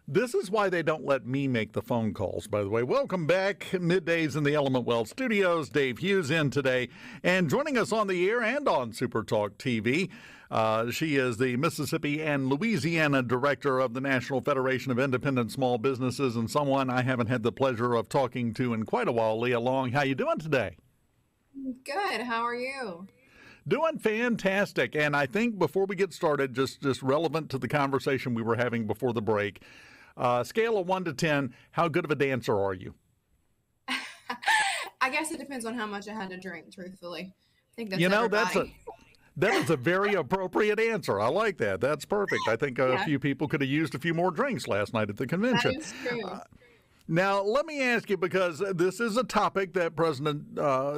This is why they don't let me make the phone calls, by the way. Welcome back. Middays in the Element Wealth Studios. Dave Hughes in today. And joining us on the air and on SuperTalk TV, she is the Mississippi and Louisiana Director of the National Federation of Independent Small Businesses, and someone I haven't had the pleasure of talking to in quite a while, Leah Long. How you doing today? Good. How are you? Doing fantastic. And I think before we get started, just relevant to the conversation we were having before the break, scale of 1 to 10, how good of a dancer are you? I guess it depends on how much I had to drink, truthfully. I think that's that is a very appropriate answer. I like that. That's perfect. I think a few people could have used a few more drinks last night at the convention. That is true. Now, let me ask you, because this is a topic that President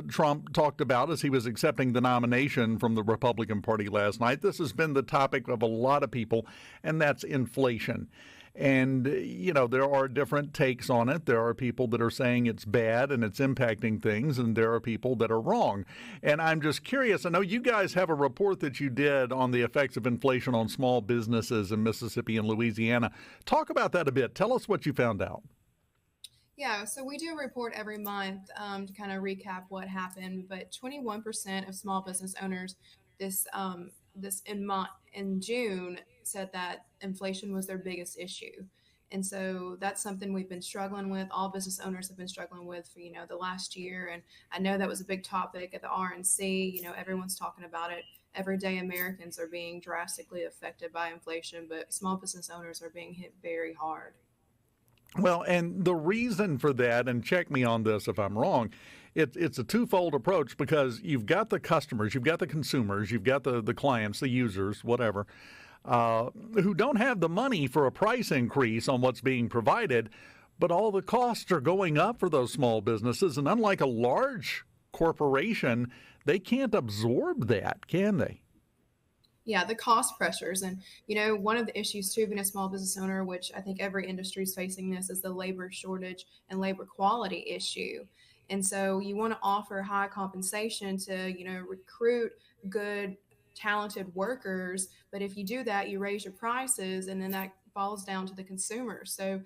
Trump talked about as he was accepting the nomination from the Republican Party last night. This has been the topic of a lot of people, and that's inflation. And, you know, there are different takes on it. There are people that are saying it's bad and it's impacting things, and there are people that are wrong. And I'm just curious. I know you guys have a report that you did on the effects of inflation on small businesses in Mississippi and Louisiana. Talk about that a bit. Tell us what you found out. Yeah, so we do a report every month to kind of recap what happened. But 21% of small business owners in June said that inflation was their biggest issue. And so that's something we've been struggling with. All business owners have been struggling with for, the last year. And I know that was a big topic at the RNC. Everyone's talking about it. Everyday Americans are being drastically affected by inflation, but small business owners are being hit very hard. Well, and the reason for that, and check me on this if I'm wrong, it's a twofold approach, because you've got the customers, you've got the consumers, you've got the clients, the users, whatever, who don't have the money for a price increase on what's being provided, but all the costs are going up for those small businesses. And unlike a large corporation, they can't absorb that, can they? Yeah, the cost pressures. And, one of the issues too, being a small business owner, which I think every industry is facing this, is the labor shortage and labor quality issue. And so you want to offer high compensation to, recruit good, talented workers. But if you do that, you raise your prices, and then that falls down to the consumer. So,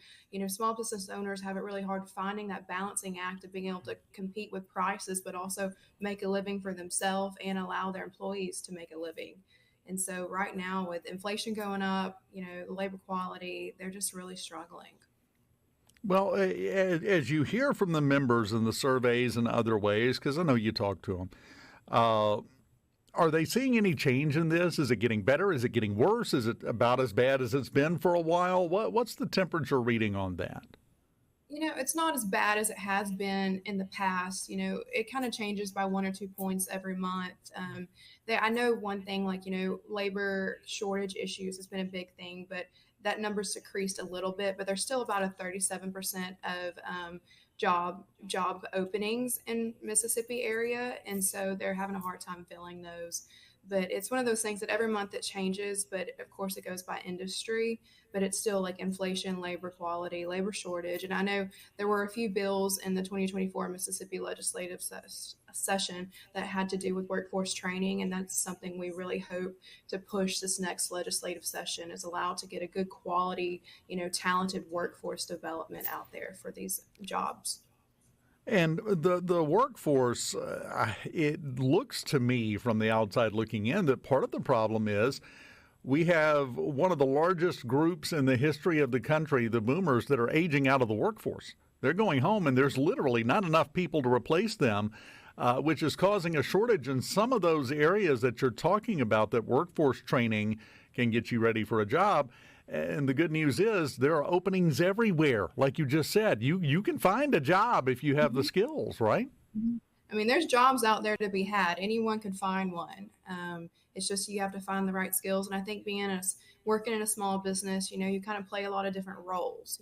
small business owners have it really hard finding that balancing act of being able to compete with prices, but also make a living for themselves and allow their employees to make a living. And so right now, with inflation going up, labor quality, they're just really struggling. Well, as you hear from the members in the surveys and other ways, because I know you talk to them, are they seeing any change in this? Is it getting better? Is it getting worse? Is it about as bad as it's been for a while? What's the temperature reading on that? It's not as bad as it has been in the past. It kind of changes by 1 or 2 points every month. I know one thing, like, labor shortage issues has been a big thing, but that number's decreased a little bit, but there's still about a 37% of job openings in Mississippi area. And so they're having a hard time filling those. But it's one of those things that every month it changes, but of course it goes by industry, but it's still like inflation, labor quality, labor shortage. And I know there were a few bills in the 2024 Mississippi legislative session that had to do with workforce training. And that's something we really hope to push this next legislative session, is allowed to get a good quality, talented workforce development out there for these jobs. And the workforce, it looks to me from the outside looking in that part of the problem is we have one of the largest groups in the history of the country, the boomers, that are aging out of the workforce. They're going home, and there's literally not enough people to replace them, which is causing a shortage in some of those areas that you're talking about, that workforce training can get you ready for a job. And the good news is there are openings everywhere. Like you just said, you can find a job if you have the skills, right? I mean, there's jobs out there to be had. Anyone can find one. It's just you have to find the right skills. And I think working in a small business, you kind of play a lot of different roles.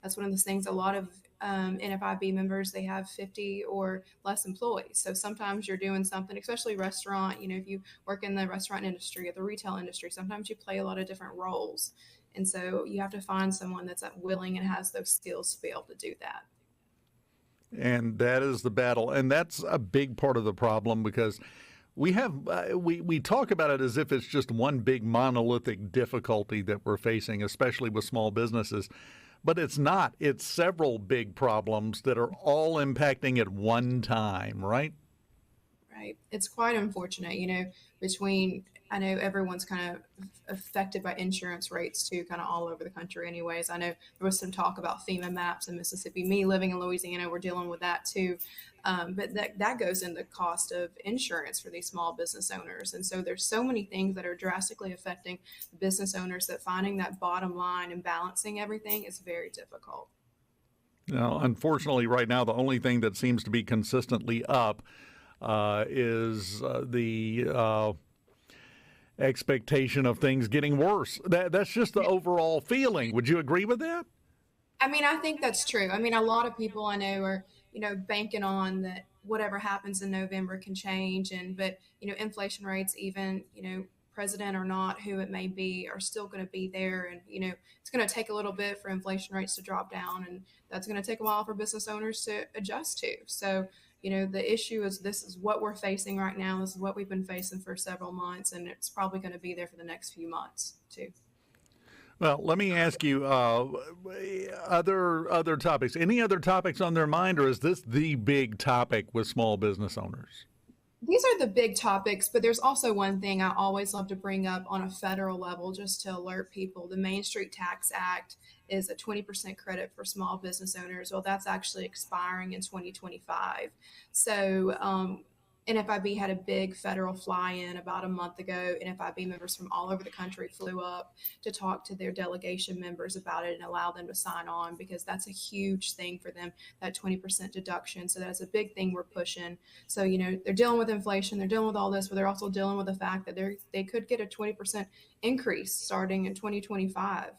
That's one of those things. A lot of NFIB members, they have 50 or less employees. So sometimes you're doing something, especially restaurant, if you work in the restaurant industry or the retail industry, sometimes you play a lot of different roles. And so you have to find someone that's willing and has those skills to be able to do that. And that is the battle. And that's a big part of the problem, because We talk about it as if it's just one big monolithic difficulty that we're facing, especially with small businesses. But it's not. It's several big problems that are all impacting at one time, right? Right. It's quite unfortunate, between, I know everyone's kind of affected by insurance rates too, kind of all over the country anyways. I know there was some talk about FEMA maps in Mississippi. Me living in Louisiana, we're dealing with that too. But that goes in the cost of insurance for these small business owners. And so there's so many things that are drastically affecting business owners that finding that bottom line and balancing everything is very difficult. Now, unfortunately, right now, the only thing that seems to be consistently up is the expectation of things getting worse. That's just the overall feeling. Would you agree with that? I mean, I think that's true. I mean, a lot of people I know are, banking on that whatever happens in November can change. But, inflation rates, even, president or not, who it may be, are still going to be there. And, it's going to take a little bit for inflation rates to drop down. And that's going to take a while for business owners to adjust to. So, the issue is this is what we're facing right now. This is what we've been facing for several months. And it's probably going to be there for the next few months, too. Well, let me ask you other topics. Any other topics on their mind, or is this the big topic with small business owners? These are the big topics, but there's also one thing I always love to bring up on a federal level just to alert people. The Main Street Tax Act is a 20% credit for small business owners. Well, that's actually expiring in 2025. So NFIB had a big federal fly-in about a month ago. NFIB members from all over the country flew up to talk to their delegation members about it and allow them to sign on, because that's a huge thing for them, that 20% deduction. So that's a big thing we're pushing. So, they're dealing with inflation, they're dealing with all this, but they're also dealing with the fact that they could get a 20% increase starting in 2025.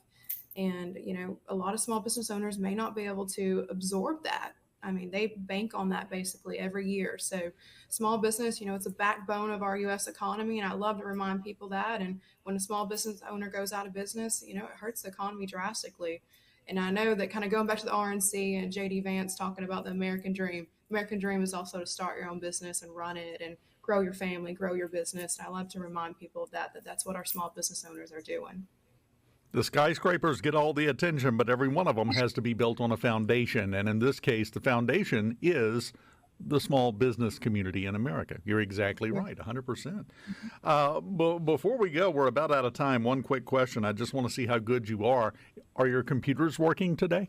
And, a lot of small business owners may not be able to absorb that. I mean, they bank on that basically every year. So small business, it's a backbone of our U.S. economy. And I love to remind people that. And when a small business owner goes out of business, it hurts the economy drastically. And I know that, kind of going back to the RNC and J.D. Vance talking about the American dream. American dream is also to start your own business and run it and grow your family, grow your business. And I love to remind people of that's what our small business owners are doing. The skyscrapers get all the attention, but every one of them has to be built on a foundation. And in this case, the foundation is the small business community in America. You're exactly right, 100%. Before we go, we're about out of time. One quick question. I just want to see how good you are. Are your computers working today?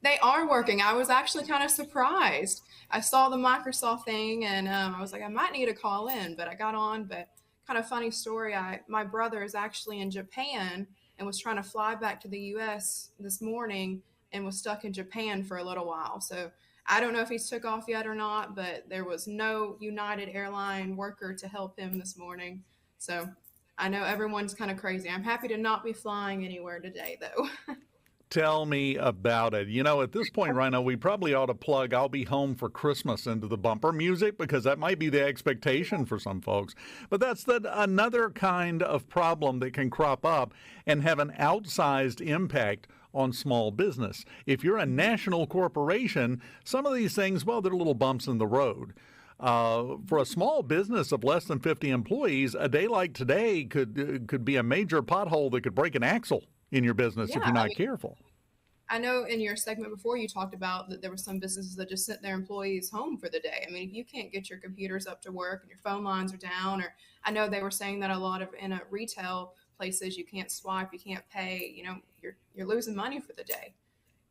They are working. I was actually kind of surprised. I saw the Microsoft thing, and I was like, I might need to call in, but I got on. But kind of funny story, my brother is actually in Japan and was trying to fly back to the U.S. this morning and was stuck in Japan for a little while. So I don't know if he's took off yet or not, but there was no United Airline worker to help him this morning. So I know everyone's kind of crazy. I'm happy to not be flying anywhere today, though. Tell me about it. At this point right now, we probably ought to plug I'll Be Home for Christmas into the bumper music, because that might be the expectation for some folks. But that's another kind of problem that can crop up and have an outsized impact on small business. If you're a national corporation, some of these things, well, they're little bumps in the road. For a small business of less than 50 employees, a day like today could be a major pothole that could break an axle in your business if you're not careful. I know in your segment before you talked about that there were some businesses that just sent their employees home for the day. I mean, if you can't get your computers up to work and your phone lines are down, or I know they were saying that a lot of in a retail places you can't swipe, you can't pay, you're losing money for the day.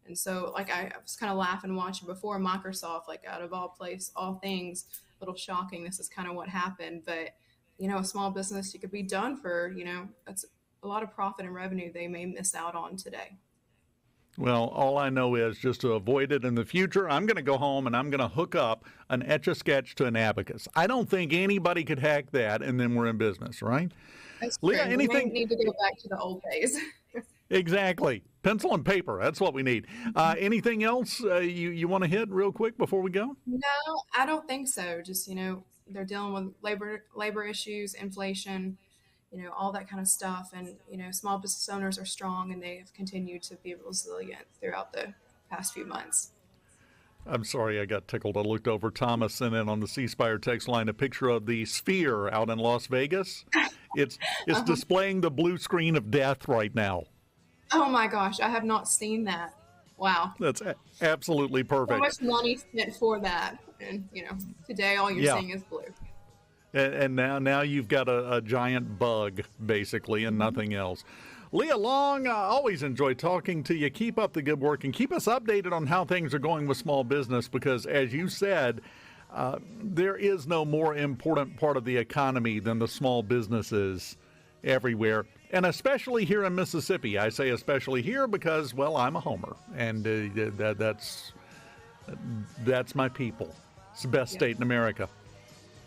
And so like I was kind of laughing watching before Microsoft, like out of all things, a little shocking. This is kind of what happened. But, a small business, you could be done for, that's a lot of profit and revenue they may miss out on today. Well, all I know is just to avoid it in the future, I'm going to go home and I'm going to hook up an Etch-a-Sketch to an abacus. I don't think anybody could hack that, and then we're in business, right? That's Leah, true. anything? We may need to go back to the old days. Exactly. Pencil and paper. That's what we need. Anything else you want to hit real quick before we go? No, I don't think so. Just, they're dealing with labor issues, inflation, all that kind of stuff. And, small business owners are strong and they have continued to be resilient throughout the past few months. I'm sorry, I got tickled. I looked over. Thomas sent in on the C Spire text line a picture of the Sphere out in Las Vegas. It's displaying the blue screen of death right now. Oh my gosh, I have not seen that. Wow. That's absolutely perfect. So much money spent for that. And, today all you're seeing is blue. And now you've got a giant bug, basically, and nothing else. Leah Long, I always enjoy talking to you. Keep up the good work and keep us updated on how things are going with small business because, as you said, there is no more important part of the economy than the small businesses everywhere, and especially here in Mississippi. I say especially here because, well, I'm a homer, and that's my people. It's the best state in America.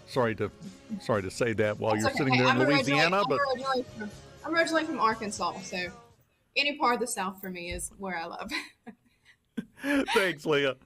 Sorry to say that while you're sitting there in Louisiana, but I'm originally from Arkansas, so any part of the South for me is where I love. Thanks, Leah.